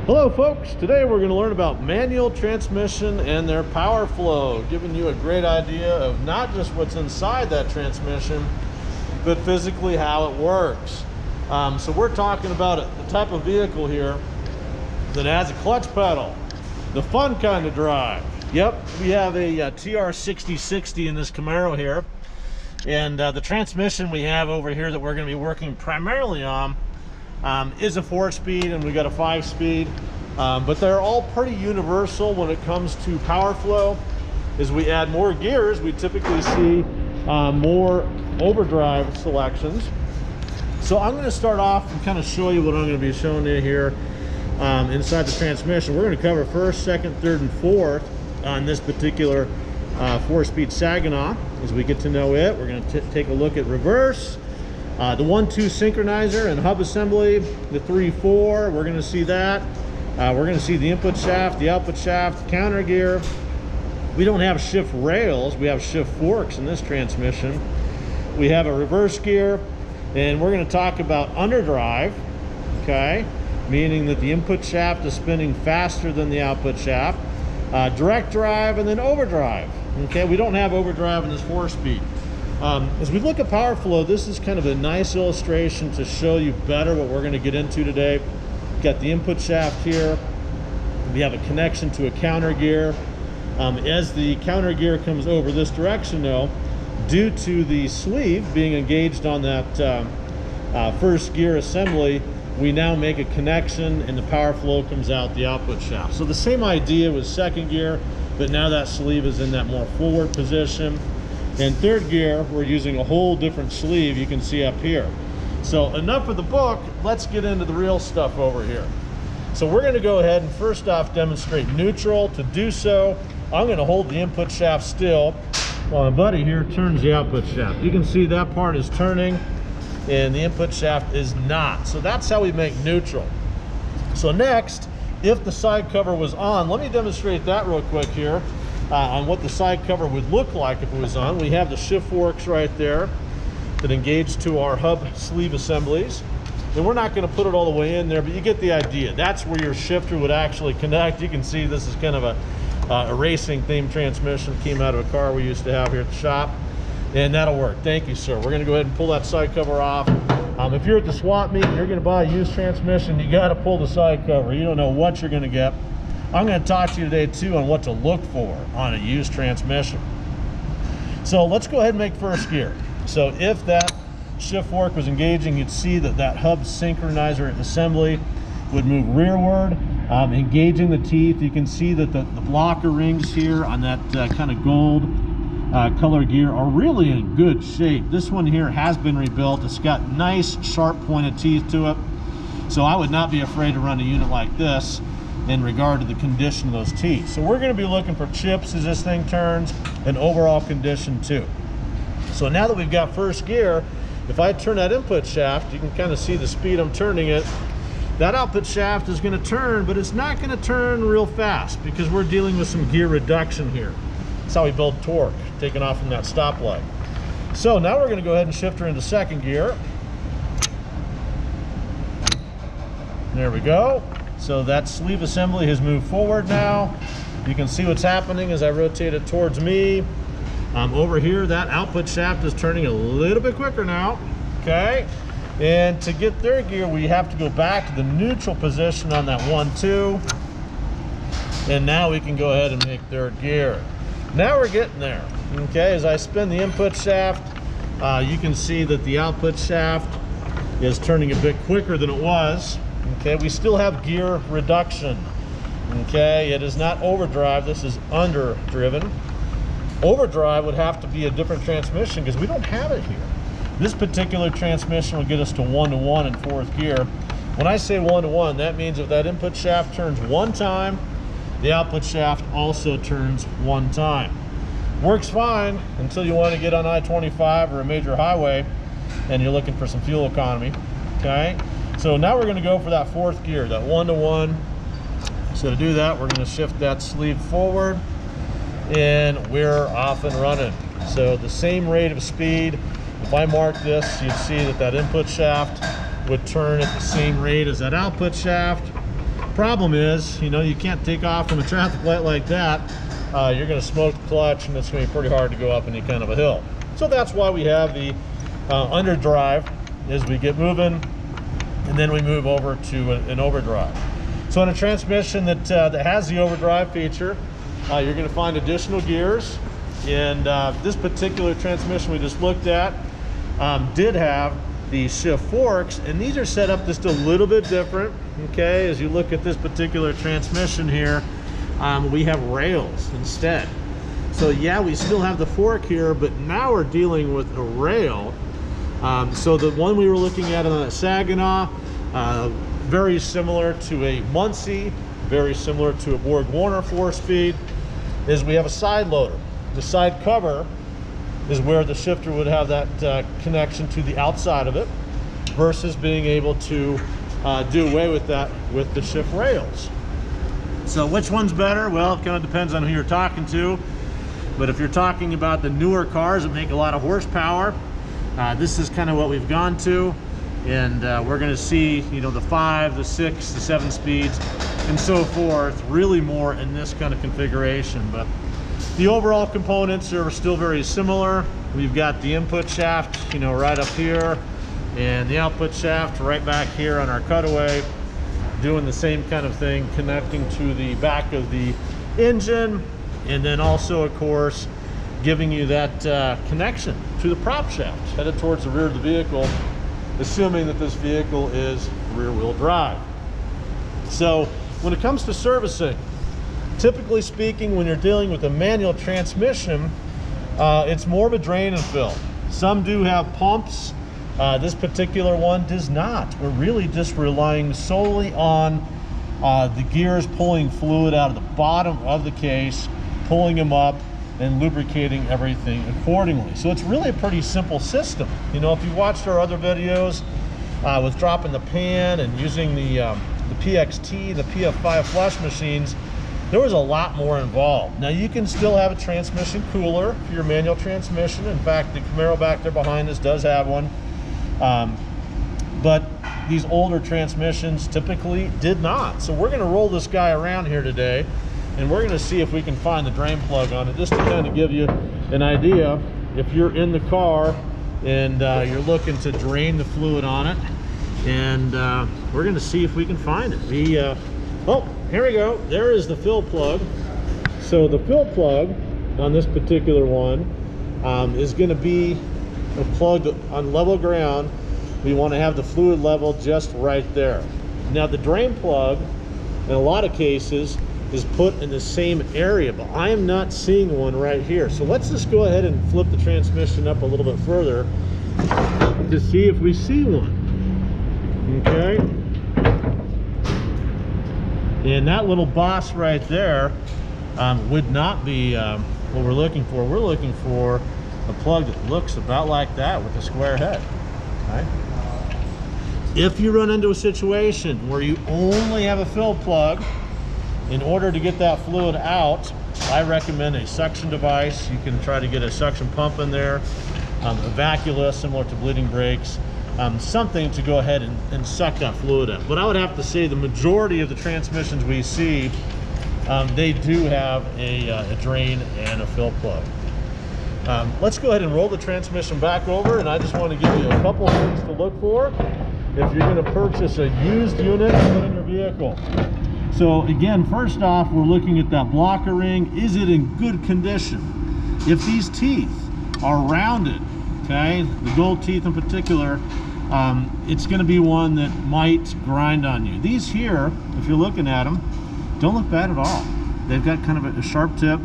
Hello folks, today we're going to learn about manual transmission and their power flow, giving you a great idea of not just what's inside that transmission, but physically how it works. So we're talking about the type of vehicle here that has a clutch pedal, the fun kind of drive. Yep, we have a TR6060 in this Camaro here, and the transmission we have over here that we're going to be working primarily on is a 4-speed, and we got a 5-speed, but they're all pretty universal when it comes to power flow. As we add more gears, we typically see more overdrive selections. So I'm going to start off and kind of show you what I'm going to be showing you here inside the transmission. We're going to cover first, second, third, and fourth on this particular 4-speed Saginaw. As we get to know it, we're going to take a look at reverse, the 1-2 synchronizer and hub assembly, the 3-4, we're going to see that. We're going to see the input shaft, the output shaft, counter gear. We don't have shift rails, we have shift forks in this transmission. We have a reverse gear, and we're going to talk about underdrive, okay, meaning that the input shaft is spinning faster than the output shaft. Direct drive, and then overdrive. Okay, we don't have overdrive in this 4-speed. As we look at power flow, this is kind of a nice illustration to show you better what we're going to get into today. We've got the input shaft here. We have a connection to a counter gear. As the counter gear comes over this direction though, due to the sleeve being engaged on that first gear assembly, we now make a connection and the power flow comes out the output shaft. So the same idea with second gear, but now that sleeve is in that more forward position. And third gear, we're using a whole different sleeve you can see up here. So enough of the book, let's get into the real stuff over here. So we're going to go ahead and first off demonstrate neutral. To do so, I'm going to hold the input shaft still while my buddy here turns the output shaft. You can see that part is turning and the input shaft is not. So that's how we make neutral. So next, if the side cover was on, let me demonstrate that real quick here. On what the side cover would look like if it was on. We have the shift forks right there that engage to our hub sleeve assemblies. And we're not going to put it all the way in there, but you get the idea. That's where your shifter would actually connect. You can see this is kind of a racing themed transmission. Came out of a car we used to have here at the shop. And that'll work. Thank you, sir. We're going to go ahead and pull that side cover off. If you're at the swap meet and you're going to buy a used transmission, you got to pull the side cover. You don't know what you're going to get. I'm going to talk to you today too on what to look for on a used transmission. So let's go ahead and make first gear. So if that shift fork was engaging, you'd see that that hub synchronizer assembly would move rearward, engaging the teeth. You can see that the blocker rings here on that kind of gold color gear are really in good shape. This one here has been rebuilt. It's got nice sharp pointed teeth to it. So I would not be afraid to run a unit like this in regard to the condition of those teeth. So we're going to be looking for chips as this thing turns and overall condition too. So now that we've got first gear, if I turn that input shaft, you can kind of see the speed I'm turning it. That output shaft is going to turn, but it's not going to turn real fast because we're dealing with some gear reduction here. That's how we build torque, taking off from that stoplight. So now we're going to go ahead and shift her into second gear. There we go. So that sleeve assembly has moved forward now. You can see what's happening as I rotate it towards me. Over here, that output shaft is turning a little bit quicker now, okay? And to get third gear, we have to go back to the neutral position on that 1-2. And now we can go ahead and make third gear. Now we're getting there, okay? As I spin the input shaft, you can see that the output shaft is turning a bit quicker than it was. Okay, we still have gear reduction. Okay, it is not overdrive, this is underdriven. Overdrive would have to be a different transmission because we don't have it here. This particular transmission will get us to 1-to-1 in fourth gear. When I say 1-to-1, that means if that input shaft turns one time, the output shaft also turns one time. Works fine until you want to get on I-25 or a major highway and you're looking for some fuel economy. Okay. So now we're going to go for that fourth gear, that 1-to-1. So to do that, we're going to shift that sleeve forward and we're off and running. So the same rate of speed. If I mark this, you'd see that that input shaft would turn at the same rate as that output shaft. problem is, you know, you can't take off from a traffic light like that. You're going to smoke the clutch, and it's going to be pretty hard to go up any kind of a hill. So that's why we have the underdrive as we get moving, and then we move over to an overdrive. So in a transmission that has the overdrive feature, you're going to find additional gears. And this particular transmission we just looked at did have the shift forks, and these are set up just a little bit different. Okay, as you look at this particular transmission here, we have rails instead. So yeah, we still have the fork here, but now we're dealing with a rail. So the one we were looking at on a Saginaw, very similar to a Muncie, very similar to a Borg-Warner 4-speed, is we have a side loader. The side cover is where the shifter would have that connection to the outside of it, versus being able to do away with that with the shift rails. So which one's better? Well, it kind of depends on who you're talking to. But if you're talking about the newer cars that make a lot of horsepower, this is kind of what we've gone to. And we're going to see, you know, the 5, the 6, the 7 speeds, and so forth, really more in this kind of configuration. But the overall components are still very similar. We've got the input shaft, you know, right up here, and the output shaft right back here on our cutaway, doing the same kind of thing, connecting to the back of the engine, and then also, of course, giving you that connection to the prop shaft headed towards the rear of the vehicle, assuming that this vehicle is rear-wheel drive. So when it comes to servicing, typically speaking, when you're dealing with a manual transmission, it's more of a drain and fill. Some do have pumps. This particular one does not. We're really just relying solely on the gears pulling fluid out of the bottom of the case, pulling them up, and lubricating everything accordingly. So it's really a pretty simple system. You know, if you watched our other videos with dropping the pan and using the PXT, the PF5 flush machines, there was a lot more involved. Now you can still have a transmission cooler for your manual transmission. In fact, the Camaro back there behind us does have one. But these older transmissions typically did not. So we're gonna roll this guy around here today, and we're gonna see if we can find the drain plug on it, just to kind of give you an idea. If you're in the car and you're looking to drain the fluid on it, and we're gonna see if we can find it. Oh, here we go. There is the fill plug. So the fill plug on this particular one is gonna be plugged on level ground. We wanna have the fluid level just right there. Now the drain plug, in a lot of cases, is put in the same area, but I am not seeing one right here. So let's just go ahead and flip the transmission up a little bit further to see if we see one. Okay. And that little boss right there would not be what we're looking for. We're looking for a plug that looks about like that with a square head. Okay. If you run into a situation where you only have a fill plug, in order to get that fluid out, I recommend a suction device. You can try to get a suction pump in there, a vacuola similar to bleeding brakes, something to go ahead and suck that fluid out. But I would have to say the majority of the transmissions we see, they do have a drain and a fill plug. Let's go ahead and roll the transmission back over, and I just want to give you a couple of things to look for if you're going to purchase a used unit to put in your vehicle. So again, first off, we're looking at that blocker ring. Is it in good condition? If these teeth are rounded, okay, the gold teeth in particular, it's going to be one that might grind on you. These here, if you're looking at them, don't look bad at all. They've got kind of a sharp tip.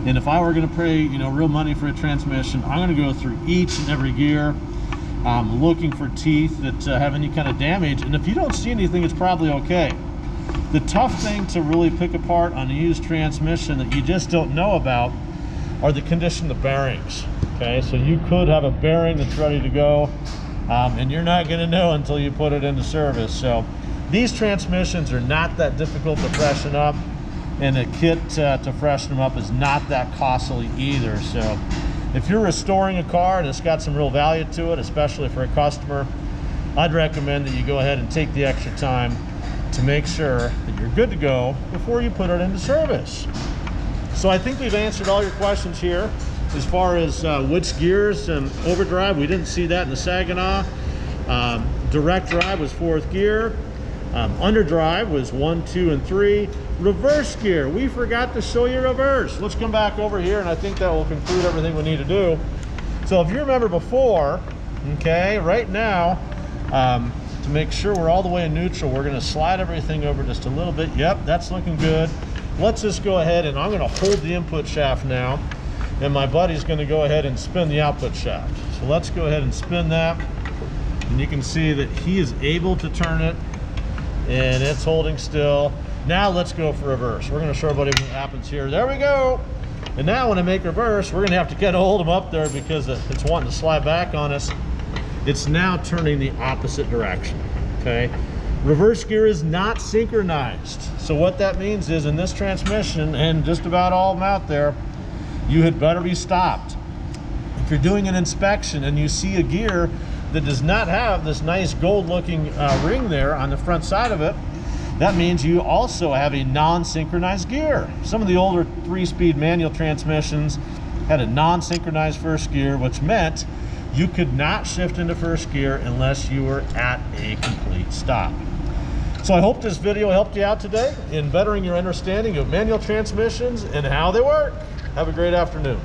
And if I were going to pay, you know, real money for a transmission, I'm going to go through each and every gear, looking for teeth that have any kind of damage. And if you don't see anything, it's probably okay. The tough thing to really pick apart on a used transmission that you just don't know about are the condition of the bearings. Okay, so you could have a bearing that's ready to go, and you're not going to know until you put it into service. So these transmissions are not that difficult to freshen up, and a kit to freshen them up is not that costly either. So if you're restoring a car and it's got some real value to it, especially for a customer, I'd recommend that you go ahead and take the extra time to make sure that you're good to go before you put it into service. So I think we've answered all your questions here. As far as which gears and overdrive, we didn't see that in the Saginaw. Direct drive was 4th gear. Underdrive was 1, 2, and 3. Reverse gear, we forgot to show you reverse. Let's come back over here, and I think that will conclude everything we need to do. So if you remember before, okay, right now, to make sure we're all the way in neutral, we're gonna slide everything over just a little bit. Yep, that's looking good. Let's just go ahead, and I'm gonna hold the input shaft now, and my buddy's gonna go ahead and spin the output shaft. So let's go ahead and spin that, and you can see that he is able to turn it, and it's holding still. Now let's go for reverse. We're gonna show everybody what happens here. There we go. And now when I make reverse, we're gonna have to kind of hold him up there because it's wanting to slide back on us. It's now turning the opposite direction, okay? Reverse gear is not synchronized. So what that means is in this transmission, and just about all of them out there, you had better be stopped. If you're doing an inspection and you see a gear that does not have this nice gold looking ring there on the front side of it, that means you also have a non-synchronized gear. Some of the older 3-speed manual transmissions had a non-synchronized first gear, which meant you could not shift into first gear unless you were at a complete stop. So I hope this video helped you out today in bettering your understanding of manual transmissions and how they work. Have a great afternoon.